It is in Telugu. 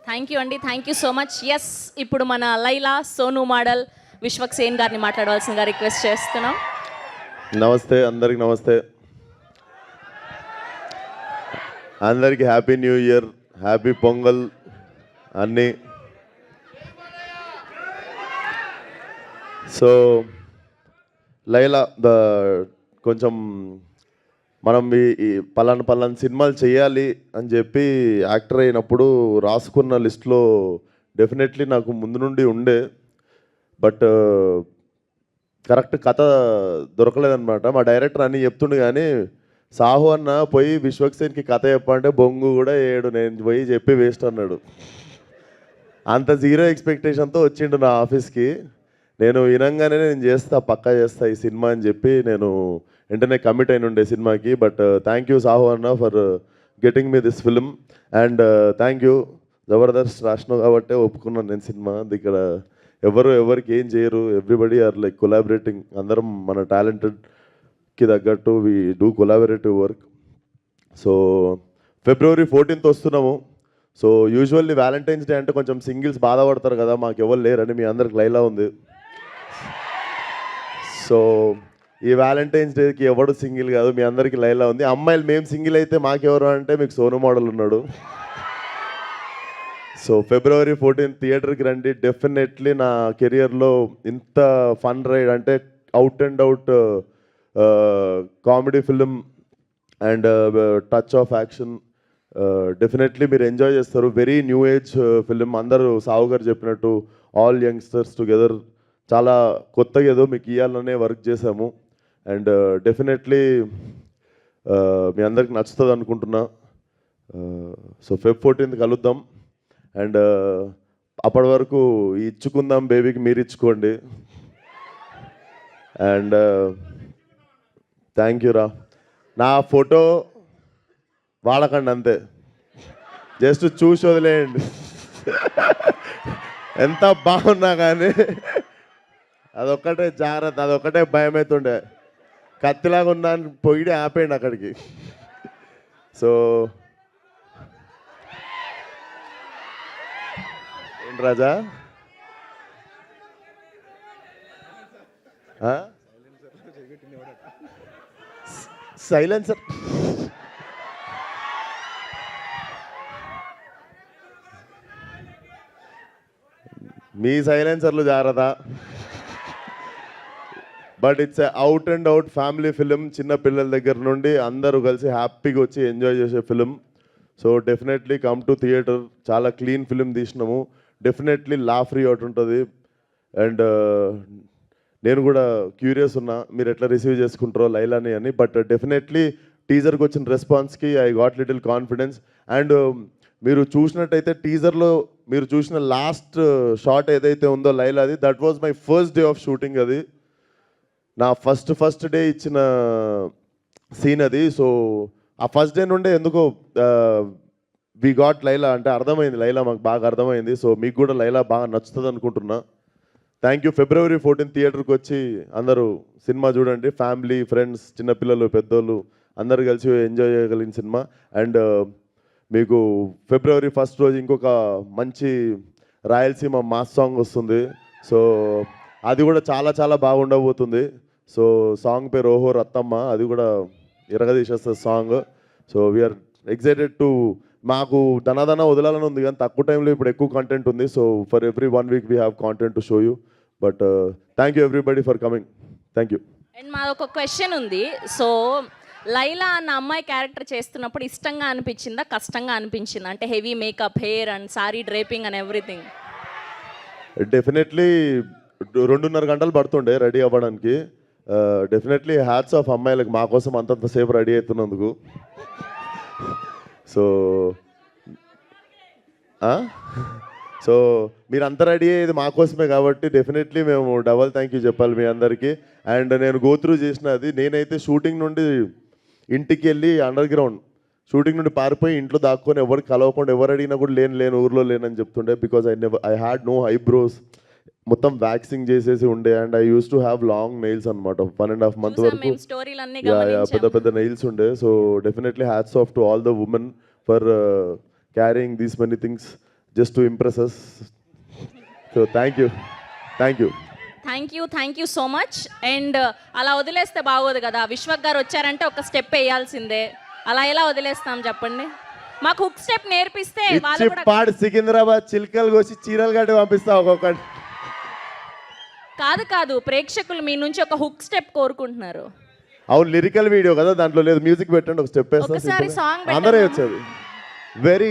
థ్యాంక్ యూ అండి, thank you so much. Yes, ఇప్పుడు మన లైలా సోను మోడల్ విశ్వక్ సేన్ గారిని మాట్లాడవలసిందిగా రిక్వెస్ట్ చేస్తున్నాం. నమస్తే, అందరికి నమస్తే. అందరికి happy new year, happy Pongal అన్నీ. సో లైలా కొంచెం మనం ఈ పలానా సినిమాలు చేయాలి అని చెప్పి యాక్టర్ అయినప్పుడు రాసుకున్న లిస్ట్లో డెఫినెట్లీ నాకు ముందు నుండి ఉండే, బట్ కరెక్ట్ కథ దొరకలేదన్నమాట. మా డైరెక్టర్ అన్నీ చెప్తుండే కానీ సాహు అన్న పోయి విశ్వక్ సేన్కి కథ చెప్పంటే బొంగు కూడా ఏడు, నేను పోయి చెప్పి వేస్ట్ అన్నాడు. అంత జీరో ఎక్స్పెక్టేషన్తో వచ్చిండు నా ఆఫీస్కి. నేను వినంగానే నేను చేస్తా, పక్కా చేస్తా ఈ సినిమా అని చెప్పి నేను వెంటనే కమిట్ అయిన ఉండే సినిమాకి. బట్ థ్యాంక్ యూ సాహు అన్న for getting me this film, and thank you Jabardasth రాసినావు కాబట్టే ఒప్పుకున్నాను నేను సినిమా. ఇక్కడ ఎవరికి ఏం చేయరు, ఎవ్రీబడి ఆర్ లైక్ కొలాబరేటింగ్. అందరం మన టాలెంటెడ్కి తగ్గట్టు we do collaborative work. So February 14th వస్తున్నాము. సో యూజువల్లీ వ్యాలంటైన్స్ డే అంటే కొంచెం సింగిల్స్ బాధపడతారు కదా, మాకు ఎవరు లేరని. మీ అందరికి లైలా ఉంది. సో ఈ వ్యాలంటైన్స్ డేకి ఎవడు సింగిల్ కాదు, మీ అందరికీ లైలా ఉంది. అమ్మాయిలు మేము సింగిల్ అయితే మాకెవరు అంటే మీకు సోను మోడల్ ఉన్నాడు. సో February 14th థియేటర్కి రండి. డెఫినెట్లీ నా కెరియర్లో ఇంత ఫన్ రైడ్ అంటే out and out comedy film and touch of action definitely మీరు ఎంజాయ్ చేస్తారు. Very new age film. అందరూ సావు గారు చెప్పినట్టు ఆల్ యంగ్స్టర్స్ టుగెదర్ చాలా కొత్తగా ఏదో మీకు ఇవ్వాలనే వర్క్ చేశాము. అండ్ డెఫినెట్లీ మీ అందరికి నచ్చుతుంది అనుకుంటున్నా. సో Feb 14th కలుద్దాం. అండ్ అప్పటి వరకు ఇచ్చుకుందాం బేబీకి మీరు ఇచ్చుకోండి. అండ్ థ్యాంక్ యూ రా. నా ఫోటో వాడకండి అంతే, జస్ట్ చూసి వదిలేయండి. ఎంత బాగున్నా కానీ అదొక్కటే జాగ్రత్త, అదొక్కటే భయం అవుతుండే. కత్తిలాగా ఉన్నాను పొయ్యి ఆపేయండి అక్కడికి. సో ఏంటి రాజా, సైలెన్సర్ మీ సైలెన్సర్లు జాగ్రత్త. But it's out and out family film. చిన్న పిల్లల దగ్గర నుండి అందరూ కలిసి హ్యాపీగా వచ్చి ఎంజాయ్ చేసే film. So definitely come to theatre. చాలా క్లీన్ ఫిలిం తీసినాము. డెఫినెట్లీ లాఫ్ ఫ్రీ అవుట్ ఉంటుంది. అండ్ నేను కూడా క్యూరియస్ ఉన్నా మీరు ఎట్లా రిసీవ్ చేసుకుంటారో లైలాని అని. బట్ డెఫినెట్లీ టీజర్కి వచ్చిన రెస్పాన్స్కి I got little confidence. And మీరు చూసినట్టయితే టీజర్లో మీరు చూసిన లాస్ట్ షాట్ ఏదైతే ఉందో లైలాది, that was my first day of shooting. అది నా ఫస్ట్ డే ఇచ్చిన సీన్ అది. సో ఆ ఫస్ట్ డే నుండే ఎందుకో వి గాట్ లైలా అంటే అర్థమైంది, లైలా మాకు బాగా అర్థమైంది. సో మీకు కూడా లైలా బాగా నచ్చుతుంది అనుకుంటున్నా. Thank you. February 14th థియేటర్కి వచ్చి అందరూ సినిమా చూడండి. ఫ్యామిలీ, ఫ్రెండ్స్, చిన్నపిల్లలు, పెద్దోళ్ళు అందరు కలిసి ఎంజాయ్ చేయగలిగిన సినిమా. అండ్ మీకు February 1st రోజు ఇంకొక మంచి రాయలసీమ మాస్ సాంగ్ వస్తుంది. సో అది కూడా చాలా చాలా బాగుండబోతుంది. సో సాంగ్ పేరు ఓహో రత్తమ్మ. అది కూడా ఇరగదీసేస్తుంది song. So we are excited to. మాకు ధనాధన వదలాలని ఉంది కానీ తక్కువ టైంలో ఇప్పుడు ఎక్కువ కంటెంట్ ఉంది. So for every 1 week we have content to show you. But thank you everybody for coming. Thank you. And మాదొక క్వశ్చన్ ఉంది. సో లైలా అన్న అమ్మాయి క్యారెక్టర్ చేస్తున్నప్పుడు ఇష్టంగా అనిపించిందా, కష్టంగా అనిపించిందా? అంటే heavy makeup, hair and sari draping and everything. Definitely 2.5 గంటలు పడుతుండే రెడీ అవ్వడానికి. డెఫినెట్లీ హ్యాట్స్ ఆఫ్ అమ్మాయిలకు మా కోసం అంతంతసేపు రెడీ అవుతున్నందుకు. సో సో మీరు అంతా రెడీ అయ్యేది మా కోసమే కాబట్టి డెఫినెట్లీ మేము డబల్ థ్యాంక్ యూ చెప్పాలి మీ అందరికీ. అండ్ నేను గోత్రూ చేసినది, నేనైతే షూటింగ్ నుండి ఇంటికి వెళ్ళి అండర్ గ్రౌండ్ షూటింగ్ నుండి పారిపోయి ఇంట్లో దాక్కొని ఎవరికి కలవకుండా ఎవరు అడిగినా కూడా లేను ఊర్లో లేనని చెప్తుండే. Because I had no eyebrows, మొత్తం వ్యాక్సింగ్ చేసేసి ఉండే. And I use to have long nails అనమాట. 1.5 months వరకు పెద్ద నెయిల్స్ ఉండే. So definitely hats off to all the women for carrying these many things. Just to impress us. So thank you. Thank you so much. And అలా వదిలేస్తే బాగోదు కదా, విశ్వక్ గారు వచ్చారంటే ఒక స్టెప్ వేయాల్సిందే, అలా ఎలా వదిలేస్తాం చెప్పండి. మాకు హుక్ స్టెప్ నేర్పిస్తే వాళ్ళు కూడా పాడు సికింద్రాబాద్ చిల్కలు కోసి చీరలు కట్టి పంపిస్తా ఒక్కొక్కటి. కాదు ప్రేక్షకులు మీ నుంచి ఒక హుక్ స్టెప్ కోరుకుంటున్నారు. అవును, లిరికల్ వీడియో కదా, దాంట్లో లేదు, మ్యూజిక్ పెట్టండి, ఒక స్టెప్ ఒకసారి వేస్తా, సాంగ్ అందరూ వచ్చేది. వెరీ